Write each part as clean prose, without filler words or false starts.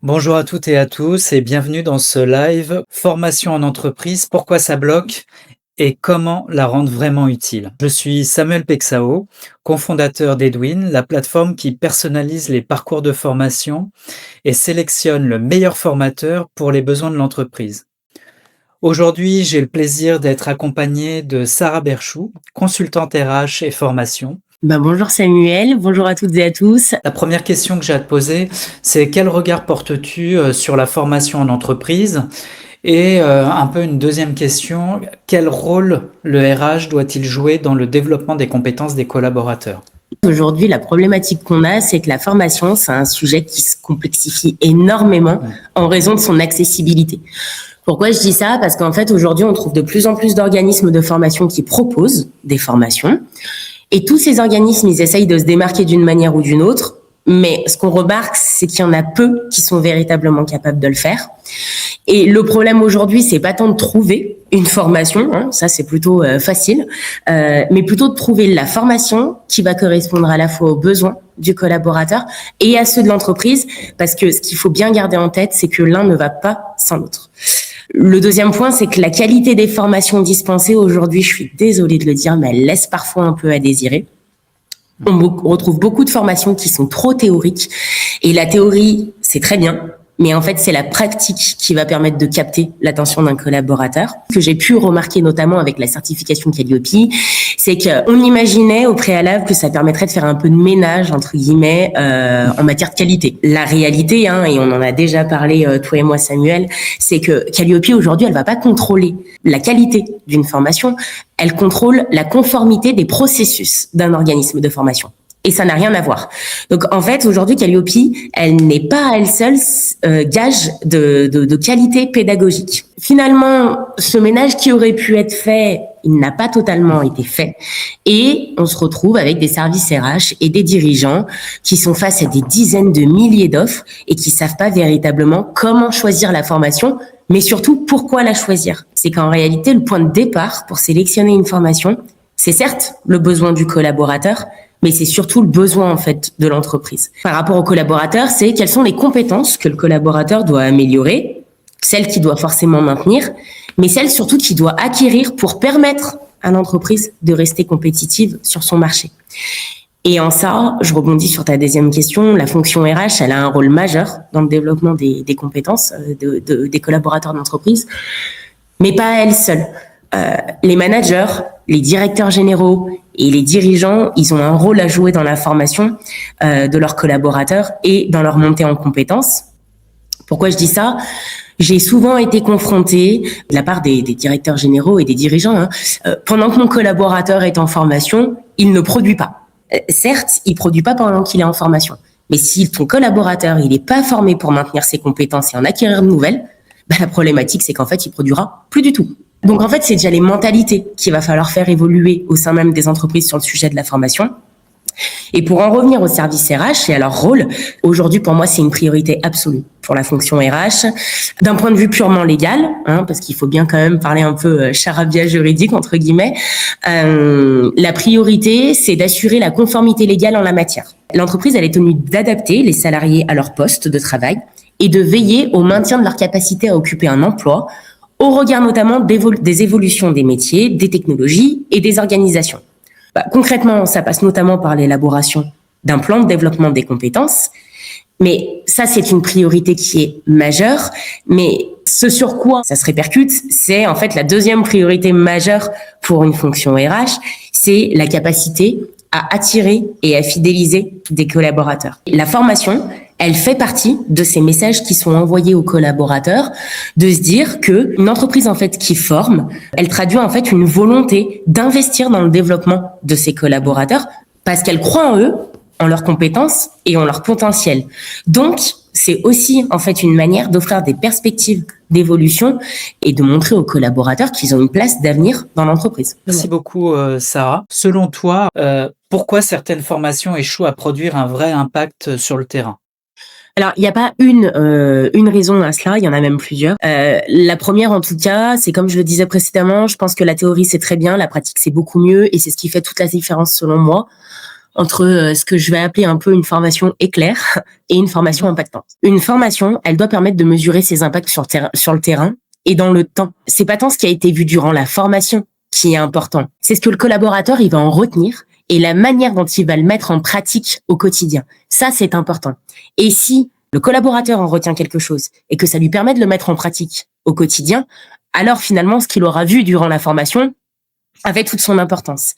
Bonjour à toutes et à tous et bienvenue dans ce live Formation en entreprise, pourquoi ça bloque et comment la rendre vraiment utile. Je suis Samuel Pexao, cofondateur d'Edwin, la plateforme qui personnalise les parcours de formation et sélectionne le meilleur formateur pour les besoins de l'entreprise. Aujourd'hui, j'ai le plaisir d'être accompagné de Sarah Berchou, consultante RH et formation. Bonjour Samuel, bonjour à toutes et à tous. La première question que j'ai à te poser, c'est quel regard portes-tu sur la formation en entreprise? Et un peu une deuxième question, quel rôle le RH doit-il jouer dans le développement des compétences des collaborateurs? Aujourd'hui, la problématique qu'on a, c'est que la formation, c'est un sujet qui se complexifie énormément en raison de son accessibilité. Pourquoi je dis ça? Parce qu'en fait, aujourd'hui, on trouve de plus en plus d'organismes de formation qui proposent des formations. Et tous ces organismes, ils essayent de se démarquer d'une manière ou d'une autre. Mais ce qu'on remarque, c'est qu'il y en a peu qui sont véritablement capables de le faire. Et le problème aujourd'hui, c'est pas tant de trouver une formation, ça c'est plutôt facile, mais plutôt de trouver la formation qui va correspondre à la fois aux besoins du collaborateur et à ceux de l'entreprise, parce que ce qu'il faut bien garder en tête, c'est que l'un ne va pas sans l'autre. Le deuxième point, c'est que la qualité des formations dispensées aujourd'hui, je suis désolée de le dire, mais elle laisse parfois un peu à désirer. On retrouve beaucoup de formations qui sont trop théoriques. Et la théorie, c'est très bien, mais en fait, c'est la pratique qui va permettre de capter l'attention d'un collaborateur. Ce que j'ai pu remarquer notamment avec la certification Calliope, c'est qu'on imaginait au préalable que ça permettrait de faire un peu de ménage, entre guillemets, en matière de qualité. La réalité, et on en a déjà parlé, toi et moi, Samuel, c'est que Calliope, aujourd'hui, elle va pas contrôler la qualité d'une formation, elle contrôle la conformité des processus d'un organisme de formation. Et ça n'a rien à voir. Donc, en fait, aujourd'hui, Calliope, elle n'est pas à elle seule gage de qualité pédagogique. Finalement, ce ménage qui aurait pu être fait, il n'a pas totalement été fait. Et on se retrouve avec des services RH et des dirigeants qui sont face à des dizaines de milliers d'offres et qui savent pas véritablement comment choisir la formation, mais surtout pourquoi la choisir. C'est qu'en réalité, le point de départ pour sélectionner une formation, c'est certes le besoin du collaborateur, mais c'est surtout le besoin en fait de l'entreprise. Par rapport au collaborateur, c'est quelles sont les compétences que le collaborateur doit améliorer, celles qu'il doit forcément maintenir, mais celles surtout qu'il doit acquérir pour permettre à l'entreprise de rester compétitive sur son marché. Et en ça, je rebondis sur ta deuxième question, la fonction RH, elle a un rôle majeur dans le développement des compétences des collaborateurs d'entreprise, mais pas à elle seule. Les managers, les directeurs généraux et les dirigeants, ils ont un rôle à jouer dans la formation de leurs collaborateurs et dans leur montée en compétences. Pourquoi je dis ça? J'ai souvent été confrontée de la part des directeurs généraux et des dirigeants. Pendant que mon collaborateur est en formation, il ne produit pas. Certes, il produit pas pendant qu'il est en formation. Mais si ton collaborateur, il n'est pas formé pour maintenir ses compétences et en acquérir de nouvelles, la problématique, c'est qu'en fait, il produira plus du tout. Donc en fait, c'est déjà les mentalités qu'il va falloir faire évoluer au sein même des entreprises sur le sujet de la formation. Et pour en revenir au service RH et à leur rôle, aujourd'hui pour moi c'est une priorité absolue pour la fonction RH. D'un point de vue purement légal, parce qu'il faut bien quand même parler un peu charabia juridique entre guillemets, la priorité c'est d'assurer la conformité légale en la matière. L'entreprise elle est tenue d'adapter les salariés à leur poste de travail et de veiller au maintien de leur capacité à occuper un emploi, au regard notamment des évolutions des métiers, des technologies et des organisations. Concrètement, ça passe notamment par l'élaboration d'un plan de développement des compétences, mais ça c'est une priorité qui est majeure, mais ce sur quoi ça se répercute, c'est en fait la deuxième priorité majeure pour une fonction RH, c'est la capacité à attirer et à fidéliser des collaborateurs. La formation, elle fait partie de ces messages qui sont envoyés aux collaborateurs, de se dire que une entreprise en fait qui forme, elle traduit en fait une volonté d'investir dans le développement de ses collaborateurs parce qu'elle croit en eux, en leurs compétences et en leur potentiel. Donc, c'est aussi en fait une manière d'offrir des perspectives d'évolution et de montrer aux collaborateurs qu'ils ont une place d'avenir dans l'entreprise. Merci beaucoup, Sarah. Selon toi, pourquoi certaines formations échouent à produire un vrai impact sur le terrain? Alors, il n'y a pas une raison à cela, il y en a même plusieurs. La première, en tout cas, c'est comme je le disais précédemment, je pense que la théorie, c'est très bien, la pratique, c'est beaucoup mieux, et c'est ce qui fait toute la différence selon moi. entre ce que je vais appeler un peu une formation éclair et une formation impactante. Une formation, elle doit permettre de mesurer ses impacts sur le terrain et dans le temps. C'est pas tant ce qui a été vu durant la formation qui est important, c'est ce que le collaborateur il va en retenir et la manière dont il va le mettre en pratique au quotidien. Ça, c'est important. Et si le collaborateur en retient quelque chose et que ça lui permet de le mettre en pratique au quotidien, alors finalement, ce qu'il aura vu durant la formation avait toute son importance.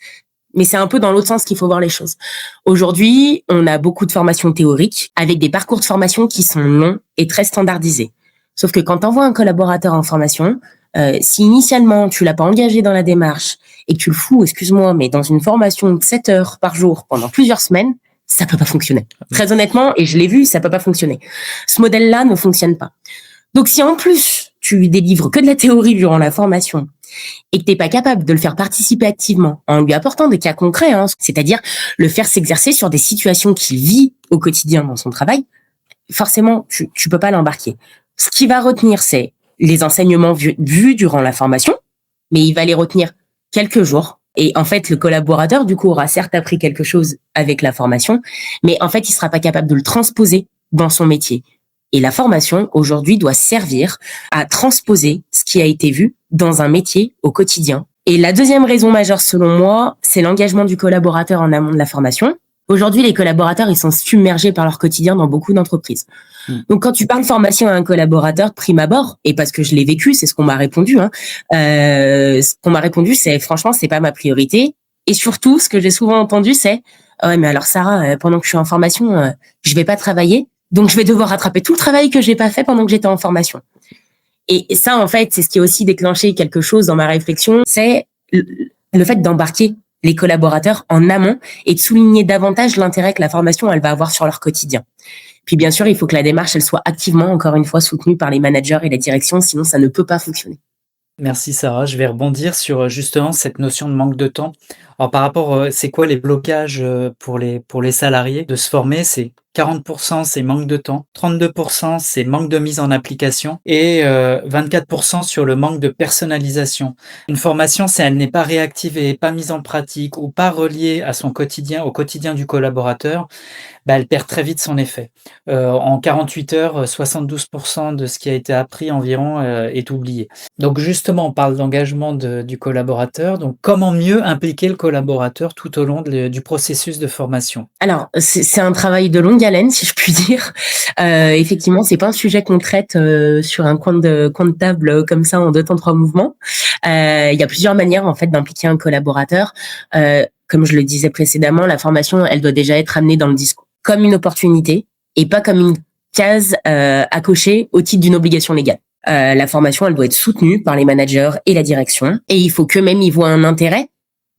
Mais c'est un peu dans l'autre sens qu'il faut voir les choses. Aujourd'hui, on a beaucoup de formations théoriques avec des parcours de formation qui sont longs et très standardisés. Sauf que quand tu envoies un collaborateur en formation, si initialement tu l'as pas engagé dans la démarche et que tu le fous, excuse-moi, mais dans une formation de 7 heures par jour pendant plusieurs semaines, ça peut pas fonctionner. Très honnêtement, et je l'ai vu, ça peut pas fonctionner. Ce modèle-là ne fonctionne pas. Donc si en plus tu lui délivres que de la théorie durant la formation et que t'es pas capable de le faire participer activement en lui apportant des cas concrets, c'est-à-dire le faire s'exercer sur des situations qu'il vit au quotidien dans son travail, forcément tu peux pas l'embarquer. Ce qu'il va retenir, c'est les enseignements vus durant la formation, mais il va les retenir quelques jours. Et en fait, le collaborateur, du coup, aura certes appris quelque chose avec la formation, mais en fait, il sera pas capable de le transposer dans son métier. Et la formation, aujourd'hui, doit servir à transposer ce qui a été vu dans un métier au quotidien. Et la deuxième raison majeure, selon moi, c'est l'engagement du collaborateur en amont de la formation. Aujourd'hui, les collaborateurs, ils sont submergés par leur quotidien dans beaucoup d'entreprises. Donc, quand tu parles formation à un collaborateur, prime abord, et parce que je l'ai vécu, c'est ce qu'on m'a répondu, ce qu'on m'a répondu, c'est franchement, c'est pas ma priorité. Et surtout, ce que j'ai souvent entendu, c'est ouais, mais alors Sarah, pendant que je suis en formation, je vais pas travailler, donc je vais devoir rattraper tout le travail que j'ai pas fait pendant que j'étais en formation. Et ça, en fait, c'est ce qui a aussi déclenché quelque chose dans ma réflexion, c'est le fait d'embarquer les collaborateurs en amont et de souligner davantage l'intérêt que la formation, elle va avoir sur leur quotidien. Puis bien sûr, il faut que la démarche, elle soit activement, encore une fois, soutenue par les managers et la direction, sinon ça ne peut pas fonctionner. Merci Sarah, je vais rebondir sur justement cette notion de manque de temps. Alors par rapport, c'est quoi les blocages pour les salariés de se former? C'est 40% c'est manque de temps, 32% c'est manque de mise en application et 24% sur le manque de personnalisation. Une formation, si elle n'est pas réactivée, pas mise en pratique ou pas reliée à son quotidien, au quotidien du collaborateur, elle perd très vite son effet. En 48 heures, 72% de ce qui a été appris environ est oublié. Donc justement, on parle d'engagement du collaborateur. Donc comment mieux impliquer le collaborateur tout au long du processus de formation? Alors, c'est un travail de longue haleine, si je puis dire. Effectivement, c'est pas un sujet qu'on traite sur un coin de table comme ça en 2 temps 3 mouvements. Il y a plusieurs manières en fait d'impliquer un collaborateur. Comme je le disais précédemment, la formation, elle doit déjà être amenée dans le discours comme une opportunité et pas comme une case à cocher au titre d'une obligation légale. La formation, elle doit être soutenue par les managers et la direction, et il faut qu'eux-mêmes y voient un intérêt,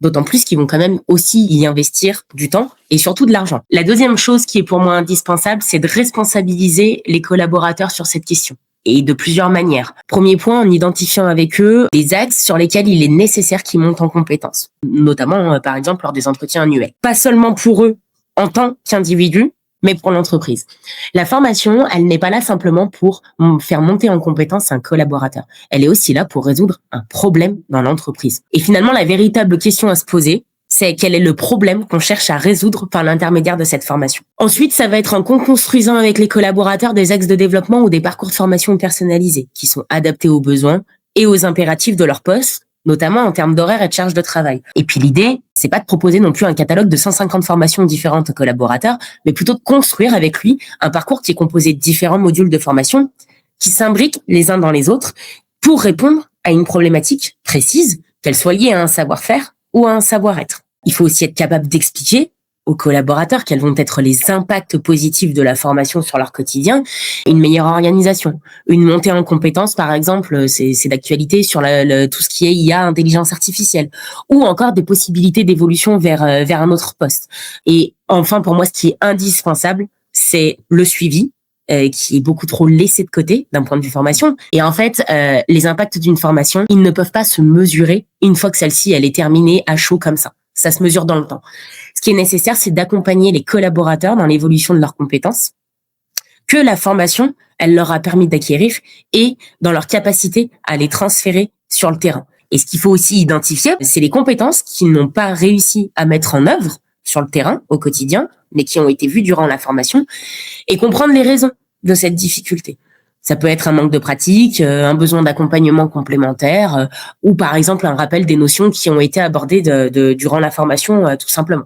d'autant plus qu'ils vont quand même aussi y investir du temps et surtout de l'argent. La deuxième chose qui est pour moi indispensable, c'est de responsabiliser les collaborateurs sur cette question. Et de plusieurs manières. Premier point, en identifiant avec eux des axes sur lesquels il est nécessaire qu'ils montent en compétences. Notamment, par exemple, lors des entretiens annuels. Pas seulement pour eux en tant qu'individus, mais pour l'entreprise. La formation, elle n'est pas là simplement pour faire monter en compétence un collaborateur. Elle est aussi là pour résoudre un problème dans l'entreprise. Et finalement, la véritable question à se poser, c'est quel est le problème qu'on cherche à résoudre par l'intermédiaire de cette formation. Ensuite, ça va être en co-construisant avec les collaborateurs des axes de développement ou des parcours de formation personnalisés qui sont adaptés aux besoins et aux impératifs de leur poste, notamment en termes d'horaire et de charge de travail. Et puis l'idée, c'est pas de proposer non plus un catalogue de 150 formations différentes aux collaborateurs, mais plutôt de construire avec lui un parcours qui est composé de différents modules de formation qui s'imbriquent les uns dans les autres pour répondre à une problématique précise, qu'elle soit liée à un savoir-faire ou à un savoir-être. Il faut aussi être capable d'expliquer aux collaborateurs quels vont être les impacts positifs de la formation sur leur quotidien, une meilleure organisation, une montée en compétences, par exemple, c'est d'actualité sur tout ce qui est IA, intelligence artificielle, ou encore des possibilités d'évolution vers un autre poste. Et enfin, pour moi, ce qui est indispensable, c'est le suivi, qui est beaucoup trop laissé de côté d'un point de vue formation. Et en fait, les impacts d'une formation, ils ne peuvent pas se mesurer une fois que celle-ci, elle est terminée à chaud comme ça. Ça se mesure dans le temps. Ce qui est nécessaire, c'est d'accompagner les collaborateurs dans l'évolution de leurs compétences que la formation, elle leur a permis d'acquérir et dans leur capacité à les transférer sur le terrain. Et ce qu'il faut aussi identifier, c'est les compétences qu'ils n'ont pas réussi à mettre en œuvre sur le terrain, au quotidien, mais qui ont été vues durant la formation, et comprendre les raisons de cette difficulté. Ça peut être un manque de pratique, un besoin d'accompagnement complémentaire, ou par exemple un rappel des notions qui ont été abordées durant la formation, tout simplement.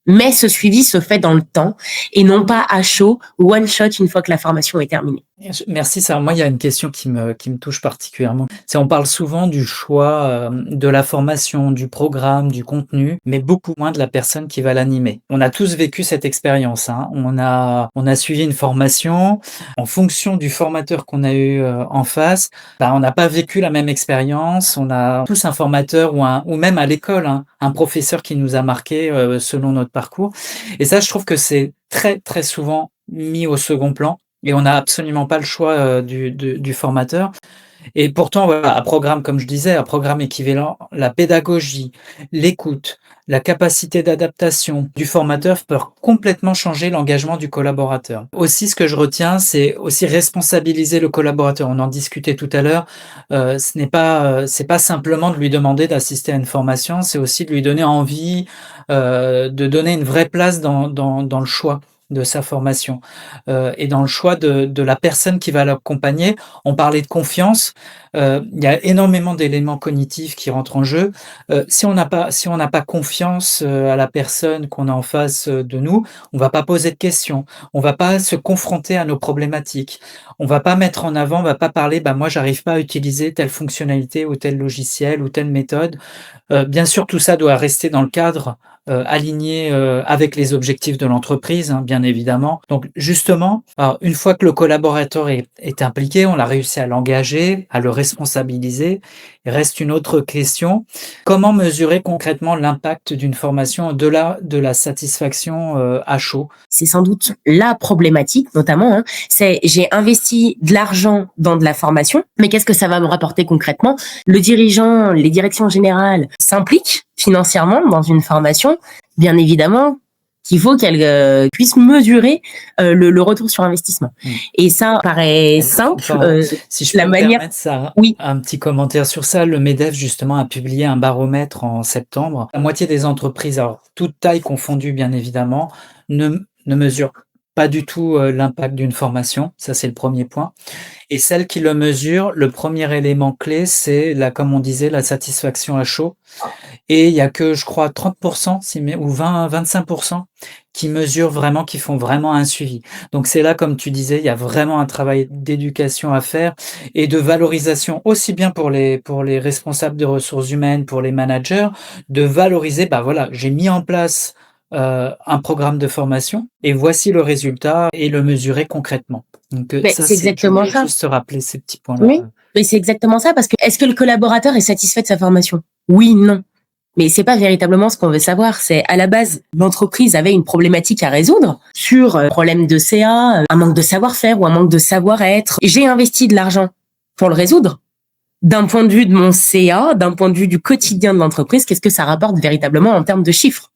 Mais ce suivi se fait dans le temps et non pas à chaud, one shot une fois que la formation est terminée. Merci Sarah. Moi, il y a une question qui me touche particulièrement. On parle souvent du choix de la formation, du programme, du contenu, mais beaucoup moins de la personne qui va l'animer. On a tous vécu cette expérience, hein. On a suivi une formation. En fonction du formateur qu'on a eu en face, on n'a pas vécu la même expérience. On a tous un formateur ou même à l'école, hein, un professeur qui nous a marqué selon notre parcours. Et ça, je trouve que c'est très, très souvent mis au second plan. Et on n'a absolument pas le choix du formateur. Et pourtant, voilà, un programme, comme je disais, un programme équivalent, la pédagogie, l'écoute, la capacité d'adaptation du formateur peut complètement changer l'engagement du collaborateur. Aussi, ce que je retiens, c'est aussi responsabiliser le collaborateur. On en discutait tout à l'heure. C'est pas simplement de lui demander d'assister à une formation, c'est aussi de lui donner envie, de donner une vraie place dans le choix de sa formation et dans le choix de la personne qui va l'accompagner. On parlait de confiance, il y a énormément d'éléments cognitifs qui rentrent en jeu. Si on n'a pas confiance à la personne qu'on a en face de nous, on va pas poser de questions, on va pas se confronter à nos problématiques, on va pas mettre en avant, on va pas parler, moi j'arrive pas à utiliser telle fonctionnalité ou tel logiciel ou telle méthode. Bien sûr, tout ça doit rester dans le cadre aligné avec les objectifs de l'entreprise, hein, bien évidemment. Donc justement, alors, une fois que le collaborateur est impliqué, on a réussi à l'engager, à le responsabiliser. Il reste une autre question. Comment mesurer concrètement l'impact d'une formation au-delà de la satisfaction à chaud? C'est sans doute la problématique, notamment, hein, c'est j'ai investi de l'argent dans de la formation, mais qu'est-ce que ça va me rapporter concrètement? Le dirigeant, les directions générales s'impliquent financièrement dans une formation, bien évidemment qu'il faut qu'elle puisse mesurer le retour sur investissement. Et ça paraît simple. Si je peux me permettre ça, oui. Un petit commentaire sur ça. Le MEDEF, justement, a publié un baromètre en septembre. La moitié des entreprises, alors toute taille confondue, bien évidemment, ne mesurent pas du tout l'impact d'une formation. Ça, c'est le premier point. Et celles qui le mesurent, le premier élément clé, c'est, comme on disait, la satisfaction à chaud. Et il y a que, je crois, 30% ou 25% qui mesurent vraiment, qui font vraiment un suivi. Donc c'est là, comme tu disais, il y a vraiment un travail d'éducation à faire et de valorisation, aussi bien pour les responsables de ressources humaines, pour les managers, de valoriser, voilà, j'ai mis en place un programme de formation et voici le résultat et le mesurer concrètement. Donc ça, c'est exactement ça. Juste se rappeler ces petits points-là. Oui, mais c'est exactement ça, parce que est-ce que le collaborateur est satisfait de sa formation? Oui, non. Mais c'est pas véritablement ce qu'on veut savoir. C'est à la base, l'entreprise avait une problématique à résoudre sur un problème de CA, un manque de savoir-faire ou un manque de savoir-être. J'ai investi de l'argent pour le résoudre. D'un point de vue de mon CA, d'un point de vue du quotidien de l'entreprise, qu'est-ce que ça rapporte véritablement en termes de chiffres?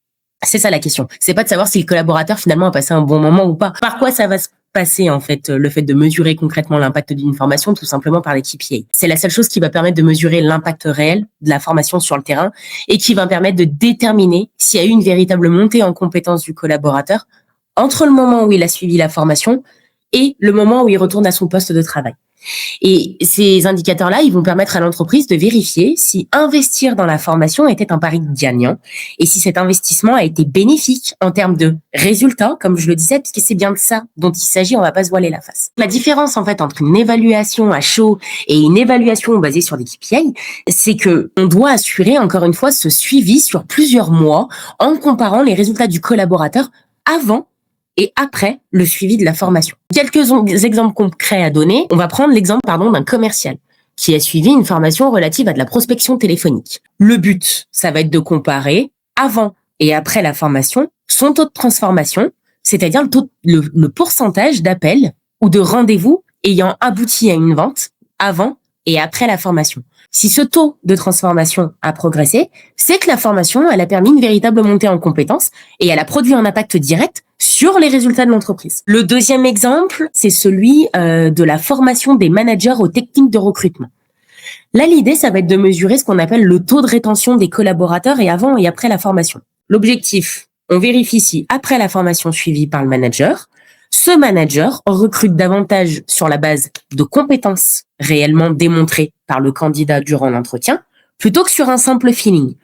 C'est ça la question. C'est pas de savoir si le collaborateur finalement a passé un bon moment ou pas. Par quoi ça va se passer en fait, le fait de mesurer concrètement l'impact d'une formation, tout simplement par les KPI. C'est la seule chose qui va permettre de mesurer l'impact réel de la formation sur le terrain et qui va permettre de déterminer s'il y a eu une véritable montée en compétence du collaborateur entre le moment où il a suivi la formation et le moment où il retourne à son poste de travail. Et ces indicateurs-là, ils vont permettre à l'entreprise de vérifier si investir dans la formation était un pari gagnant et si cet investissement a été bénéfique en termes de résultats, comme je le disais, puisque c'est bien de ça dont il s'agit, on va pas se voiler la face. La différence, en fait, entre une évaluation à chaud et une évaluation basée sur des KPI, c'est que on doit assurer, encore une fois, ce suivi sur plusieurs mois en comparant les résultats du collaborateur avant et après le suivi de la formation. Quelques exemples concrets à donner. On va prendre l'exemple, d'un commercial qui a suivi une formation relative à de la prospection téléphonique. Le but, ça va être de comparer avant et après la formation son taux de transformation, c'est-à-dire le pourcentage d'appels ou de rendez-vous ayant abouti à une vente avant et après la formation. Si ce taux de transformation a progressé, c'est que la formation, elle a permis une véritable montée en compétences et elle a produit un impact direct sur les résultats de l'entreprise. Le deuxième exemple, c'est celui de la formation des managers aux techniques de recrutement. Là, l'idée, ça va être de mesurer ce qu'on appelle le taux de rétention des collaborateurs et avant et après la formation. L'objectif, On vérifie si, après la formation suivie par le manager, ce manager recrute davantage sur la base de compétences réellement démontrées par le candidat durant l'entretien, plutôt que sur un simple feeling.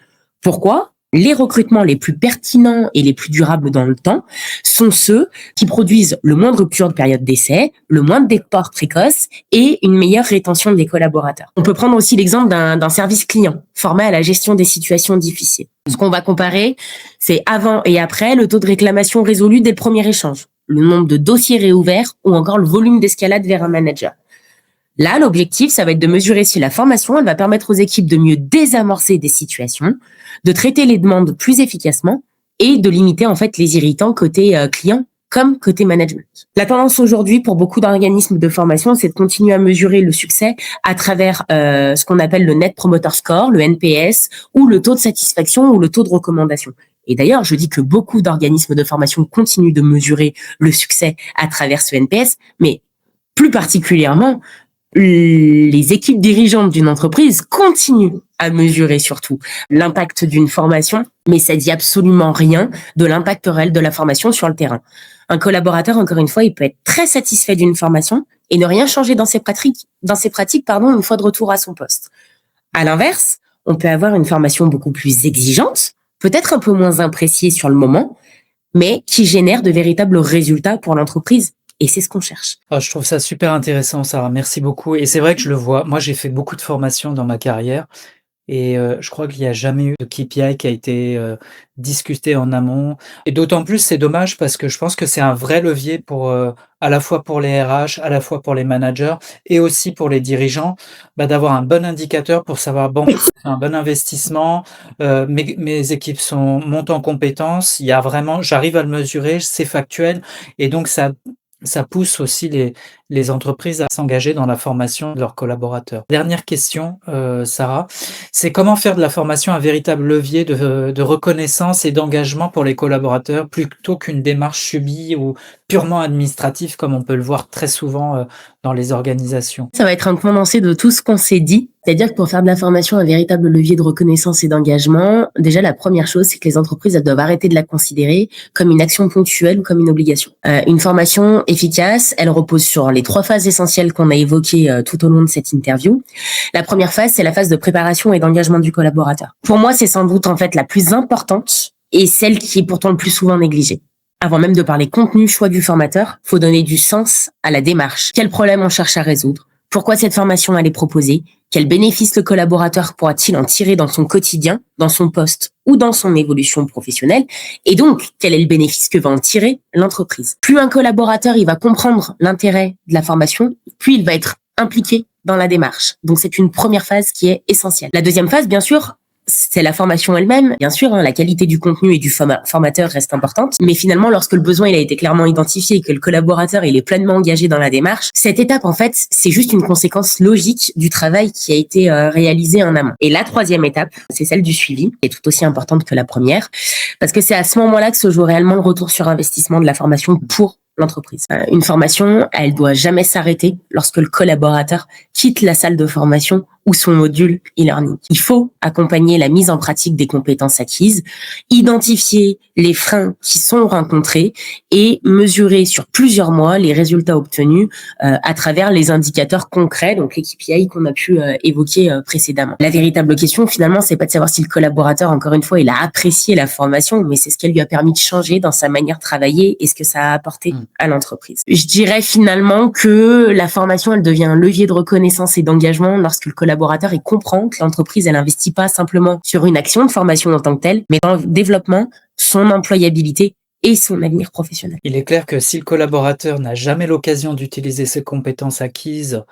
Pourquoi ? Les recrutements les plus pertinents et les plus durables dans le temps sont ceux qui produisent le moins de rupture de période d'essai, le moins de départ précoce et une meilleure rétention des collaborateurs. On peut prendre aussi l'exemple d'un service client formé à la gestion des situations difficiles. Ce qu'on va comparer, c'est avant et après le taux de réclamation résolu dès le premier échange, le nombre de dossiers réouverts ou encore le volume d'escalade vers un manager. Là, l'objectif, ça va être de mesurer si la formation, elle va permettre aux équipes de mieux désamorcer des situations, de traiter les demandes plus efficacement et de limiter en fait les irritants côté client comme côté management. La tendance aujourd'hui pour beaucoup d'organismes de formation, c'est de continuer à mesurer le succès à travers ce qu'on appelle le Net Promoter Score, le NPS, ou le taux de satisfaction ou le taux de recommandation. Et d'ailleurs, je dis que beaucoup d'organismes de formation continuent de mesurer le succès à travers ce NPS, mais plus particulièrement, les équipes dirigeantes d'une entreprise continuent à mesurer surtout l'impact d'une formation, mais ça dit absolument rien de l'impact réel de la formation sur le terrain. Un collaborateur, encore une fois, il peut être très satisfait d'une formation et ne rien changer dans ses pratiques, une fois de retour à son poste. À l'inverse, on peut avoir une formation beaucoup plus exigeante, peut-être un peu moins appréciée sur le moment, mais qui génère de véritables résultats pour l'entreprise. Et c'est ce qu'on cherche. Ah, je trouve ça super intéressant, Sarah. Merci beaucoup. Et c'est vrai que je le vois. Moi, j'ai fait beaucoup de formations dans ma carrière et je crois qu'il n'y a jamais eu de KPI qui a été discuté en amont. Et d'autant plus, c'est dommage parce que je pense que c'est un vrai levier pour à la fois pour les RH, à la fois pour les managers et aussi pour les dirigeants, d'avoir un bon indicateur pour savoir, bon, c'est un bon investissement, mes équipes montent en compétences, il y a vraiment, j'arrive à le mesurer, c'est factuel et donc ça pousse aussi les entreprises à s'engager dans la formation de leurs collaborateurs. Dernière question, Sarah, c'est comment faire de la formation un véritable levier de reconnaissance et d'engagement pour les collaborateurs plutôt qu'une démarche subie ou purement administrative comme on peut le voir très souvent dans les organisations? Ça va être un condensé de tout ce qu'on s'est dit. C'est-à-dire que pour faire de la formation un véritable levier de reconnaissance et d'engagement, déjà la première chose, c'est que les entreprises elles doivent arrêter de la considérer comme une action ponctuelle ou comme une obligation. Une formation efficace, elle repose sur les 3 phases essentielles qu'on a évoquées tout au long de cette interview. La première phase, c'est la phase de préparation et d'engagement du collaborateur. Pour moi, c'est sans doute en fait la plus importante et celle qui est pourtant le plus souvent négligée. Avant même de parler contenu, choix du formateur, faut donner du sens à la démarche. Quel problème on cherche à résoudre? Pourquoi cette formation elle est proposée? Quels bénéfices le collaborateur pourra-t-il en tirer dans son quotidien, dans son poste ou dans son évolution professionnelle? Et donc, quel est le bénéfice que va en tirer l'entreprise? Plus un collaborateur il va comprendre l'intérêt de la formation, plus il va être impliqué dans la démarche. Donc, c'est une première phase qui est essentielle. La deuxième phase, bien sûr, c'est la formation elle-même. Bien sûr, la qualité du contenu et du formateur reste importante. Mais finalement, lorsque le besoin il a été clairement identifié et que le collaborateur il est pleinement engagé dans la démarche, cette étape, en fait, c'est juste une conséquence logique du travail qui a été réalisé en amont. Et la troisième étape, c'est celle du suivi, qui est tout aussi importante que la première, parce que c'est à ce moment-là que se joue réellement le retour sur investissement de la formation pour l'entreprise. Une formation, elle doit jamais s'arrêter lorsque le collaborateur quitte la salle de formation ou son module e-learning. Il faut accompagner la mise en pratique des compétences acquises, identifier les freins qui sont rencontrés et mesurer sur plusieurs mois les résultats obtenus à travers les indicateurs concrets, donc les KPI qu'on a pu évoquer précédemment. La véritable question, finalement, c'est pas de savoir si le collaborateur, encore une fois, il a apprécié la formation, mais c'est ce qu'elle lui a permis de changer dans sa manière de travailler et ce que ça a apporté à l'entreprise. Je dirais finalement que la formation, elle devient un levier de reconnaissance et d'engagement lorsque le collaborateur il comprend que l'entreprise elle investit pas simplement sur une action de formation en tant que telle, mais dans le développement, son employabilité et son avenir professionnel. Il est clair que si le collaborateur n'a jamais l'occasion d'utiliser ses compétences acquises,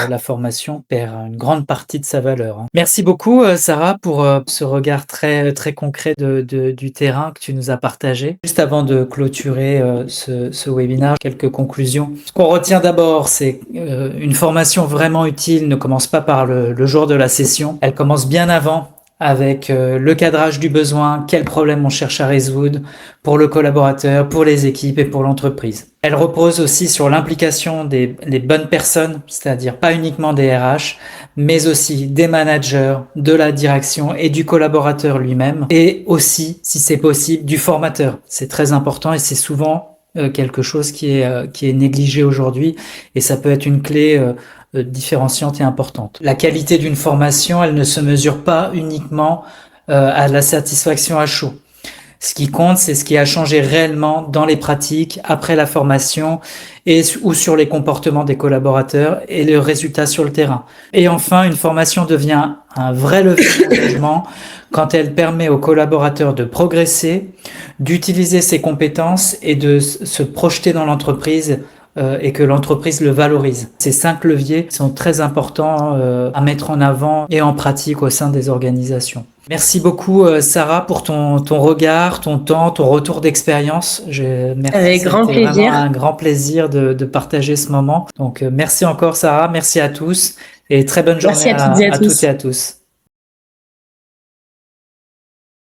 la formation perd une grande partie de sa valeur. Merci beaucoup, Sarah, pour ce regard très, très concret du terrain que tu nous as partagé. Juste avant de clôturer ce webinaire, quelques conclusions. Ce qu'on retient d'abord, c'est une formation vraiment utile ne commence pas par le jour de la session. Elle commence bien avant avec le cadrage du besoin, quel problème on cherche à résoudre pour le collaborateur, pour les équipes et pour l'entreprise. Elle repose aussi sur l'implication des bonnes personnes, c'est-à-dire pas uniquement des RH, mais aussi des managers, de la direction et du collaborateur lui-même, et aussi, si c'est possible, du formateur. C'est très important et c'est souvent quelque chose qui est négligé aujourd'hui, et ça peut être une clé différenciante et importante. La qualité d'une formation, elle ne se mesure pas uniquement à la satisfaction à chaud. Ce qui compte, c'est ce qui a changé réellement dans les pratiques après la formation ou sur les comportements des collaborateurs et le résultat sur le terrain. Et enfin, une formation devient un vrai levier d'engagement quand elle permet aux collaborateurs de progresser, d'utiliser ses compétences et de se projeter dans l'entreprise et que l'entreprise le valorise. Ces 5 leviers sont très importants à mettre en avant et en pratique au sein des organisations. Merci beaucoup Sarah pour ton regard, ton temps, ton retour d'expérience. Merci, Avec grand c'était vraiment plaisir. un grand plaisir de partager ce moment. Donc merci encore Sarah, merci à tous et très bonne Merci journée à toutes et à à toutes tous. et à tous.